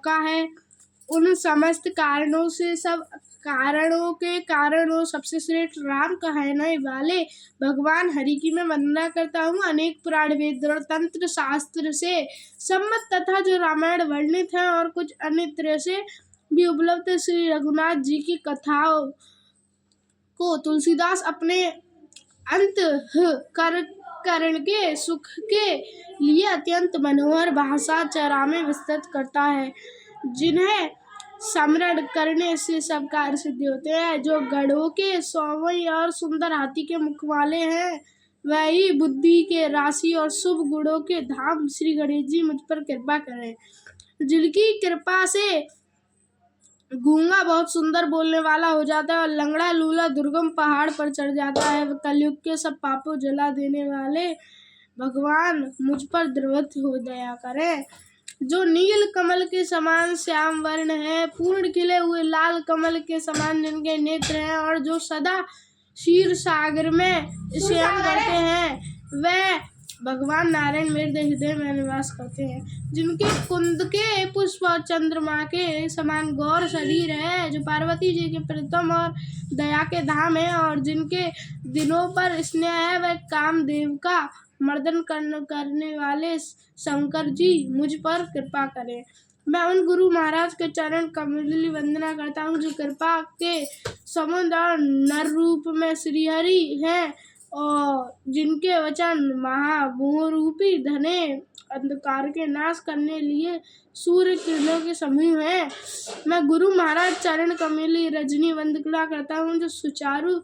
मौका है। उन समस्त कारणों से सब कारणों के कारण और सबसे श्रेष्ठ राम कहने वाले भगवान हरि की मैं वंदना करता हूँ। अनेक पुराण वेद और तंत्र शास्त्र से सम्मत तथा जो रामायण वर्णित है और कुछ अन्य तरह से भी उपलब्ध श्री रघुनाथ जी की कथाओं को तुलसीदास अपने अंतःकरण के सुख के लिए अत्यंत मनोहर भाषा चरा में विस्तृत करता है, जिन्हें स्मरण करने से सब कार्य सिद्ध होते हैं। जो गढ़ों के सौवई और सुंदर हाथी के मुख वाले हैं, वही बुद्धि के राशि और शुभ गुणों के धाम श्री गणेश जी मुझ पर कृपा करें। जिनकी कृपा से गूंगा बहुत सुंदर बोलने वाला हो जाता है और लंगड़ा लूला दुर्गम पहाड़ पर चढ़ जाता है। कलयुग के सब पापों जला देने वाले भगवान मुझ पर द्रवत हो दया करें। जो नील कमल के समान श्याम वर्ण है, पूर्ण खिले हुए लाल कमल के समान जिनके नेत्र हैं और जो सदा क्षीर सागर में शयन करते हैं, वह भगवान नारायण मेरे हृदय में निवास करते हैं। जिनके कुंद के पुष्प और चंद्रमा के समान गौर शरीर है, जो पार्वती जी के प्रीतम और दया के धाम है और जिनके दिनों पर स्नेह है, वह कामदेव का मर्दन करने वाले शंकर जी मुझ पर कृपा करें। मैं उन गुरु महाराज के चरण कमली वंदना करता हूँ, जो कृपा के समुद्र और नर रूप में श्रीहरि हैं और जिनके वचन महामोह रूपी धने अंधकार के नाश करने लिए सूर्य किरणों के समूह हैं। मैं गुरु महाराज चरण कमली रजनी वंदना करता हूँ, जो सुचारू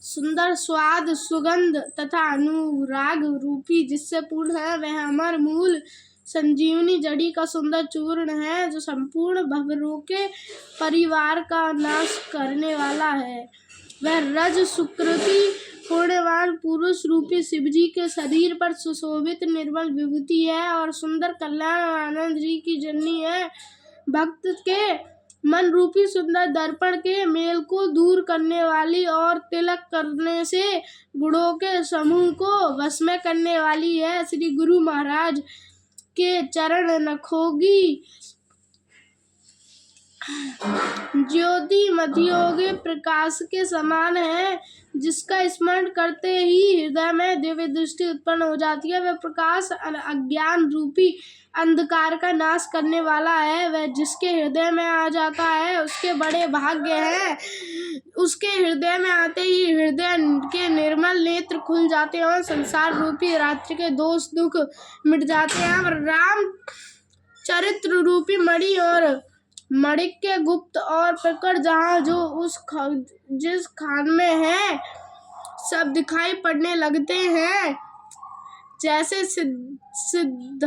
सुंदर स्वाद सुगंध तथा अनुराग रूपी जिससे पूर्ण है। वह अमर मूल संजीवनी जड़ी का सुंदर चूर्ण है, जो संपूर्ण भवरों के परिवार का नाश करने वाला है। वह रज सुकृति पुण्यवान पुरुष रूपी शिवजी के शरीर पर सुशोभित निर्मल विभूति है और सुंदर कल्याण आनंद जी की जननी है। भक्त के मन रूपी सुंदर दर्पण के मेल को दूर करने वाली और तिलक करने से गुणों के समूह को वश में करने वाली है। श्री गुरु महाराज के चरण नखोगी ज्योति मध्योगे प्रकाश के समान है, जिसका स्मरण करते ही हृदय में दिव्य दृष्टि उत्पन्न हो जाती है। वह प्रकाश अज्ञान रूपी अंधकार का नाश करने वाला है। वह जिसके हृदय में आ जाता है उसके बड़े भाग्य हैं। उसके हृदय में आते ही हृदय के निर्मल नेत्र खुल जाते हैं और संसार रूपी रात्रि के दोष दुख मिट जाते हैं। और राम चरित्र रूपी मणि और मणिक के गुप्त और प्रकट जहाँ जो जिस खान में है सब दिखाई पड़ने लगते हैं। जैसे सिद्धांत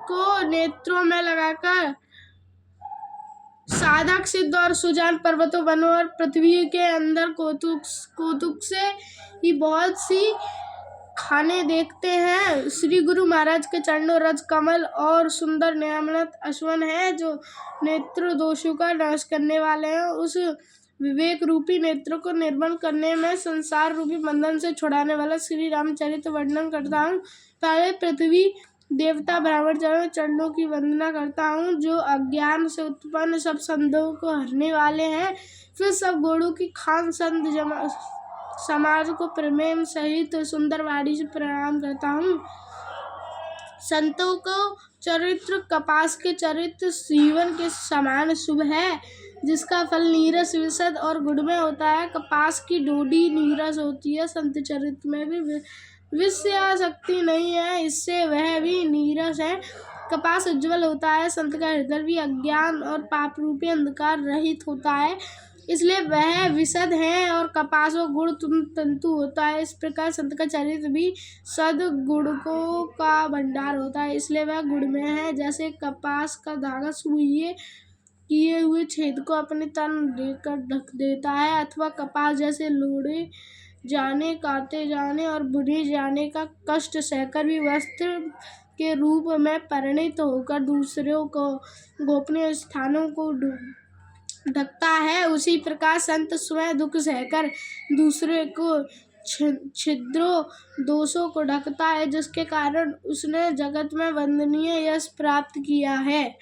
को नेत्रों में लगाकर साधक सिद्ध और सुजान पर्वतों वनों और पृथ्वी के अंदर कौतुक से ही बहुत सी खाने देखते हैं। श्री गुरु महाराज के चरणों रज कमल और सुंदर न्यामनत अश्वन है, जो नेत्र दोषों का नाश करने वाले हैं। उस विवेक रूपी नेत्र को निर्मल करने में संसार रूपी बंधन से छुड़ाने वाला श्री रामचरित वर्णन करता हूँ। पहले पृथ्वी देवता ब्राह्मण चरणों की वंदना करता हूँ, जो अज्ञान से उत्पन्न सब संदेहों को हरने वाले हैं। फिर सब गुणों की खान संत समाज को प्रेम सहित सुंदर वाणी से प्रणाम करता हूँ। संतों को चरित्र कपास के चरित्र जीवन के समान शुभ है, जिसका फल नीरस विशद और गुणमय होता है। कपास की डोडी नीरस होती है, संत चरित्र में भी विषयासक्ति नहीं है, इससे वह भी नीरस है। कपास उज्जवल होता है, संत का हृदय भी अज्ञान और पाप रूपी अंधकार रहित होता है, इसलिए वह विशद है और कपास और गुण तंतु होता है। इस प्रकार संत का चरित्र भी सद गुणों का भंडार होता है, इसलिए वह गुणमय है। जैसे कपास का धागा सुइए किए हुए छेद को अपने तन देकर ढक देता है, अथवा कपास जैसे लोढ़े जाने काटे जाने और बुने जाने का कष्ट सहकर भी वस्त्र के रूप में परिणित होकर दूसरों को गोपनीय स्थानों को ढकता है, उसी प्रकार संत स्वयं दुख सहकर दूसरे को छिद्रों दोषों को ढकता है, जिसके कारण उसने जगत में वंदनीय यश प्राप्त किया है।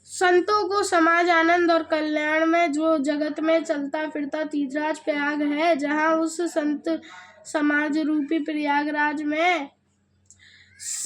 संतों को समाज आनंद और कल्याण में जो जगत में चलता फिरता तीर्थराज प्रयाग है, जहाँ उस संत समाज रूपी प्रयागराज में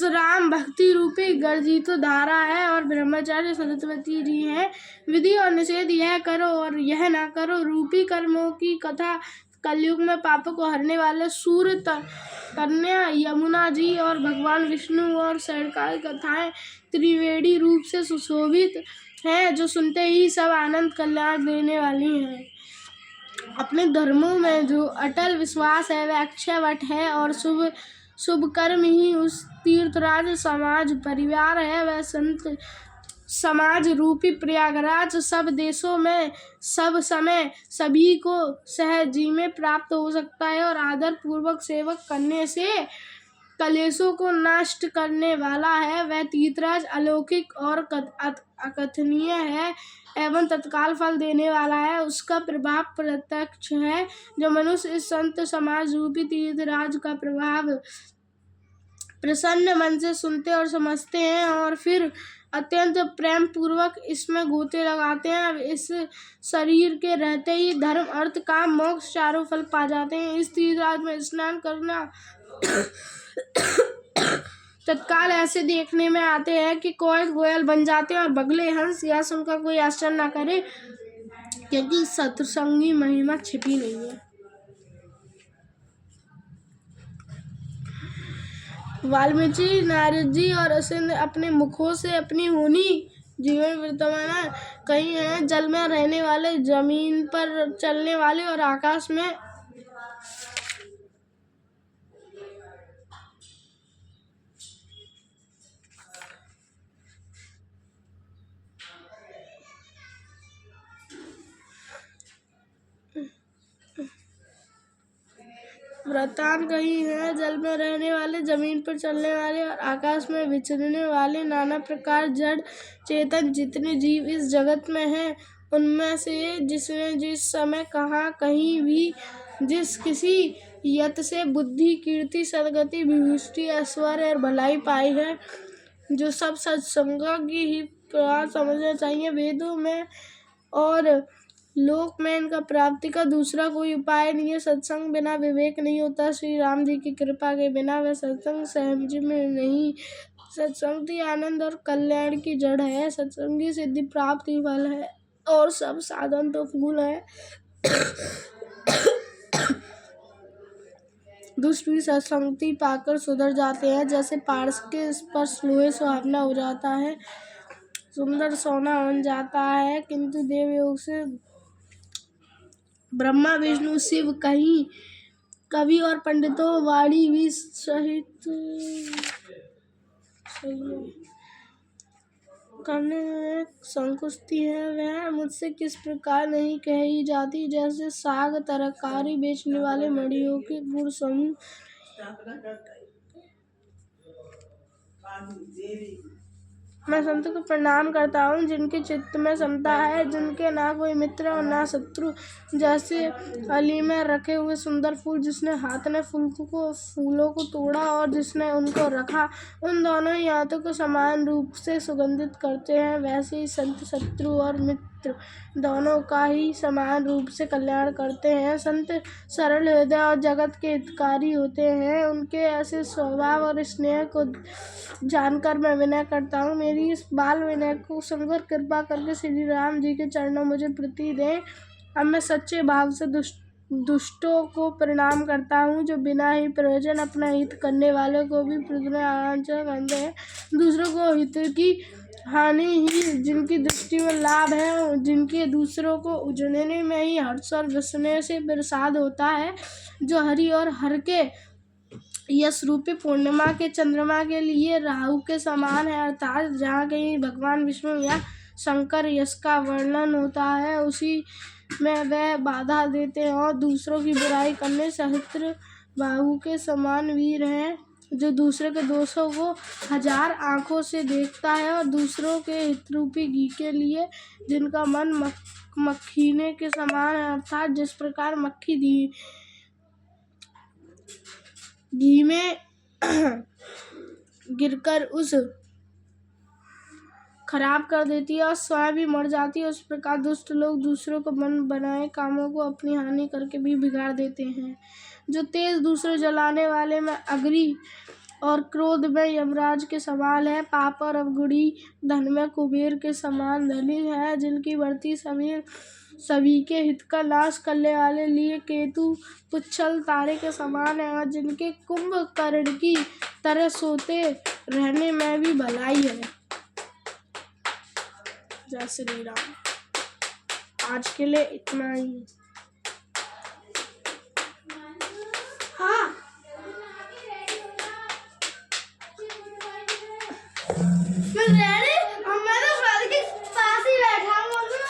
राम भक्ति रूपी गर्जित धारा है और ब्रह्मचार्य सरस्वती जी है। विधि और निषेध, यह करो और यह ना करो रूपी कर्मों की कथा कलयुग में पापों को हरने वाले सूर्य कन्या यमुना जी और भगवान विष्णु और शरणाई कथाएं त्रिवेणी रूप से सुशोभित हैं, जो सुनते ही सब आनंद कल्याण देने वाली हैं। अपने धर्मों में जो अटल विश्वास है वह अक्षयवट है और शुभ कर्म ही उस तीर्थराज समाज परिवार है। वह संत समाज रूपी प्रयागराज सब देशों में सब समय सभी को सहज में प्राप्त हो सकता है और आदर पूर्वक सेवक करने से कलेशों को नष्ट करने वाला है। वह तीर्थराज अलौकिक और अकथनीय है एवं तत्काल फल देने वाला है। उसका प्रभाव प्रत्यक्ष है। जो मनुष्य इस संत समाज रूपी तीर्थराज का प्रभाव प्रसन्न मन से सुनते और समझते हैं और फिर अत्यंत प्रेम पूर्वक इसमें गोते लगाते हैं, इस शरीर के रहते ही धर्म अर्थ काम मोक्ष चारों फल पा जाते हैं। इस तीर्थराज में स्नान करना तत्काल ऐसे देखने में आते हैं कि कोयल गोयल बन जाते हैं और बगले हंस, या सुनकर कोई आश्चर्य न करे, क्योंकि सत्संगी महिमा छिपी नहीं है। वाल्मीकि, नारद जी और असिंद अपने मुखों से अपनी होनी जीवन वृत्तांत कही हैं। जल में रहने वाले, जमीन पर चलने वाले और आकाश में वृत्तांत कही है। जल में रहने वाले, जमीन पर चलने वाले और आकाश में विचरने वाले नाना प्रकार जड़ चेतन जितने जीव इस जगत में हैं, उनमें से जिसने जिस समय कहाँ कहीं भी जिस किसी यत से बुद्धि कीर्ति सदगति विभूति ऐश्वर्य और भलाई पाई है, जो सब सत्संग की ही प्रयास समझना चाहिए। वेदों में और लोक में इनका प्राप्ति का दूसरा कोई उपाय नहीं है। सत्संग बिना विवेक नहीं होता। श्री राम जी की कृपा के बिना वह सत्संग समझ में नहीं। सत्संग ही आनंद और कल्याण की जड़ है। सत्संग की सिद्धि प्राप्ति फल है और सब साधन तो फूल है। दुष्ट भी सत्संगति पाकर सुधर जाते हैं, जैसे पारस के स्पर्श लोहे सुहावना हो जाता है, सुंदर सोना बन जाता है, किंतु देव योग से ब्रह्मा विष्णु शिव कहीं कवि और पंडितों वाणी भी सहित करने में संकुचती है। वह मुझसे किस प्रकार नहीं कही जाती, जैसे साग तरकारी बेचने वाले मड़ियों के गुड़ समूह। मैं संतों को प्रणाम करता हूँ जिनके चित्त में समता है, जिनके ना कोई मित्र और ना शत्रु। जैसे अली में रखे हुए सुंदर फूल, जिसने हाथ ने फूलों को तोड़ा और जिसने उनको रखा, उन दोनों ही हाथों को समान रूप से सुगंधित करते हैं, वैसे ही संत शत्रु और मित्र दोनों का ही समान रूप से कल्याण करते हैं। संत सरल हृदय और जगत के हितकारी होते हैं। उनके ऐसे स्वभाव और स्नेह को जानकर मैं विनय करता हूँ, मेरी इस बाल विनय को सुनकर कृपा करके श्री राम जी के चरणों मुझे प्रति दें। अब मैं सच्चे भाव से दुष्टों को प्रणाम करता हूँ, जो बिना ही प्रयोजन अपना हित करने वालों को भी प्रयोजन करते हैं। दूसरों को हित की हानि ही जिनकी दृष्टि में लाभ है, जिनके दूसरों को उजड़ने में ही हर्ष और विस्मय से प्रसाद होता है, जो हरि और हर के यश रूपी पूर्णिमा के चंद्रमा के लिए राहु के समान है, अर्थात जहाँ कहीं भगवान विष्णु या शंकर यश का वर्णन होता है, उसी में वह बाधा देते हैं और दूसरों की बुराई करने सहस्त्र बाहु के समान वीर हैं, जो दूसरे के दोषों को हजार आंखों से देखता है और दूसरों के हित रूपी घी के लिए जिनका मन मक्खीने के समान है, अर्थात जिस प्रकार मक्खी घी में गिरकर उस खराब कर देती है और स्वयं भी मर जाती है। उस प्रकार दुष्ट लोग दूसरों को मन बनाए कामों को अपनी हानि करके भी बिगाड़ देते हैं। जो तेज दूसरे जलाने वाले में अग्नि और क्रोध में यमराज के समान है। पाप और अवगुणी धन में कुबेर के समान धनी है। जिनकी बढ़ती सभी के हित का नाश करने वाले लिए केतु पुच्छल तारे के समान है। और जिनके कुंभकर्ण की तरह सोते रहने में भी भलाई है। जय श्री राम। आज के लिए इतना ही।